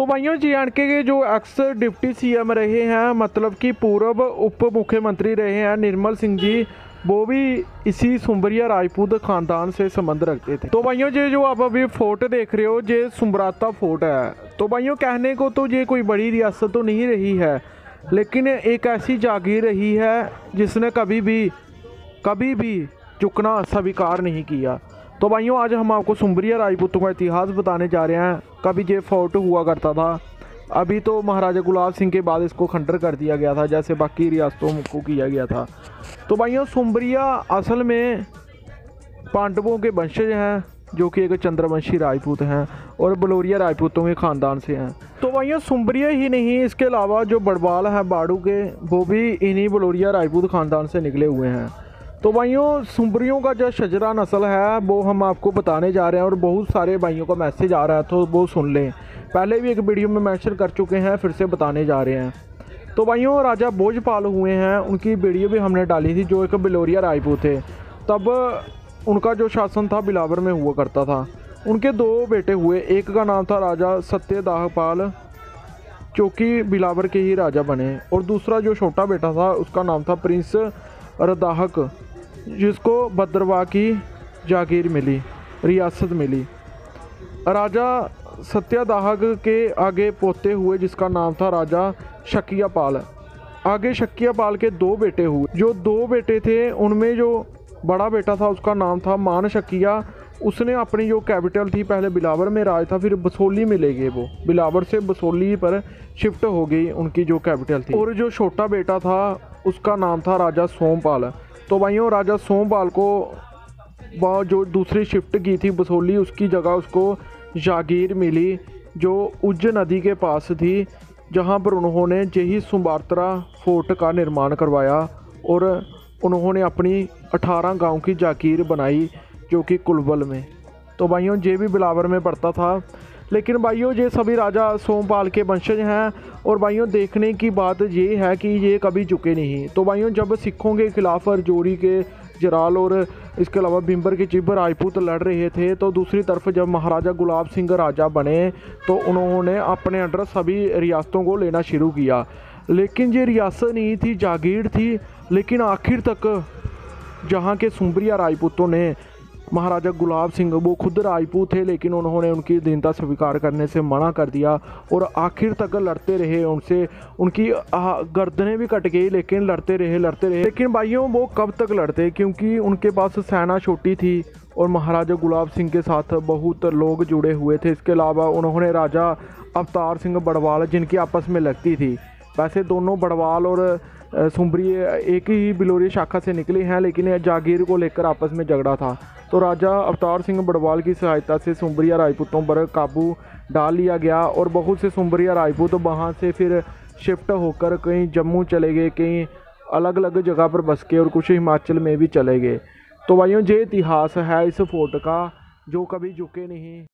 भाइयों जे.एंड.के के जो एक्स डिप्टी सीएम रहे हैं, मतलब कि पूर्व उप मुख्यमंत्री रहे हैं निर्मल सिंह जी, वो भी इसी सुंबरिया राजपूत ख़ानदान से संबंध रखते थे। तो भाइयों ये जो आप अभी फोर्ट देख रहे हो, ये सुमराता फोर्ट है। तो भाइयों कहने को तो ये कोई बड़ी रियासत तो नहीं रही है, लेकिन एक ऐसी जागीर रही है जिसने कभी भी झुकना स्वीकार नहीं किया। तो भाइयों आज हम आपको सुंबरिया राजपूतों का इतिहास बताने जा रहे हैं। कभी ये फोर्ट हुआ करता था, अभी तो महाराजा गुलाब सिंह के बाद इसको खंडर कर दिया गया था, जैसे बाकी रियासतों को किया गया था। तो भाइयों सुंबरिया असल में पांडवों के वंशज हैं, जो कि एक चंद्रवंशी राजपूत हैं और बलोरिया राजपूतों के ख़ानदान से हैं। तो भाइयों सुंबरिया ही नहीं, इसके अलावा जो बड़वाल हैं बाड़ू के, वो भी इन्हीं बलोरिया राजपूत ख़ानदान से निकले हुए हैं। तो भाइयों सुंबरियों का जो शजरा नस्ल है वो हम आपको बताने जा रहे हैं, और बहुत सारे भाइयों का मैसेज आ रहा है तो वो सुन लें। पहले भी एक वीडियो में मेंशन कर चुके हैं, फिर से बताने जा रहे हैं। तो भाइयों राजा भोजपाल हुए हैं, उनकी वीडियो भी हमने डाली थी, जो एक बलोरिया राजपूत थे। तब उनका जो शासन था बिलावर में हुआ करता था। उनके दो बेटे हुए, एक का नाम था राजा सत्यदाहपाल, जो कि बिलावर के ही राजा बने, और दूसरा जो छोटा बेटा था उसका नाम था प्रिंस रदाहक, जिसको भद्रवाह की जागीर मिली, रियासत मिली। राजा सत्यदाहक के आगे पोते हुए जिसका नाम था राजा शकियापाल। आगे शकियापाल के दो बेटे हुए। जो दो बेटे थे उनमें जो बड़ा बेटा था उसका नाम था मान शकिया। उसने अपनी जो कैपिटल थी, पहले बिलावर में राज था, फिर बसोली में ले गए। वो बिलावर से बसोली पर शिफ्ट हो गई उनकी जो कैपिटल थी। और जो छोटा बेटा था उसका नाम था राजा सोमपाल। तो भाइयों राजा सोमपाल को वह जो दूसरी शिफ्ट की थी बसोली, उसकी जगह उसको जागीर मिली जो उज्ज नदी के पास थी, जहां पर उन्होंने जही सुंबात्रा फोर्ट का निर्माण करवाया, और उन्होंने अपनी 18 गांव की जागीर बनाई, जो कि कुलबल में। तो भाइयों ये भी बिलावर में पड़ता था। लेकिन भाइयों ये सभी राजा सोमपाल के वंशज हैं, और भाइयों देखने की बात ये है कि ये कभी झुके नहीं। तो भाइयों जब सिखों के खिलाफ जोरी के जराल और इसके अलावा बिंबर के चिब्बर राजपूत लड़ रहे थे, तो दूसरी तरफ जब महाराजा गुलाब सिंह राजा बने तो उन्होंने अपने अंडर सभी रियासतों को लेना शुरू किया। लेकिन ये रियासत नहीं थी, जागीर थी। लेकिन आखिर तक जहाँ के सुंबरिया राजपूतों ने, महाराजा गुलाब सिंह वो खुद राजपूत थे, लेकिन उन्होंने उनकी दीनता स्वीकार करने से मना कर दिया, और आखिर तक लड़ते रहे उनसे। उनकी गर्दनें भी कट गई, लेकिन लड़ते रहे। लेकिन भाइयों वो कब तक लड़ते, क्योंकि उनके पास सेना छोटी थी, और महाराजा गुलाब सिंह के साथ बहुत लोग जुड़े हुए थे। इसके अलावा उन्होंने राजा अवतार सिंह बड़वाल, जिनकी आपस में लगती थी। वैसे दोनों बड़वाल और सुंबरिया एक ही बिलोरी शाखा से निकले हैं, लेकिन जागीर को लेकर आपस में झगड़ा था। तो राजा अवतार सिंह बड़वाल की सहायता से सुंबरिया राजपूतों पर काबू डाल लिया गया, और बहुत से सुंबरिया राजपूत वहाँ से फिर शिफ्ट होकर कहीं जम्मू चले गए, कहीं अलग अलग जगह पर बस के, और कुछ हिमाचल में भी चले गए। तो भाइयों ये इतिहास है इस फोर्ट का, जो कभी झुके नहीं।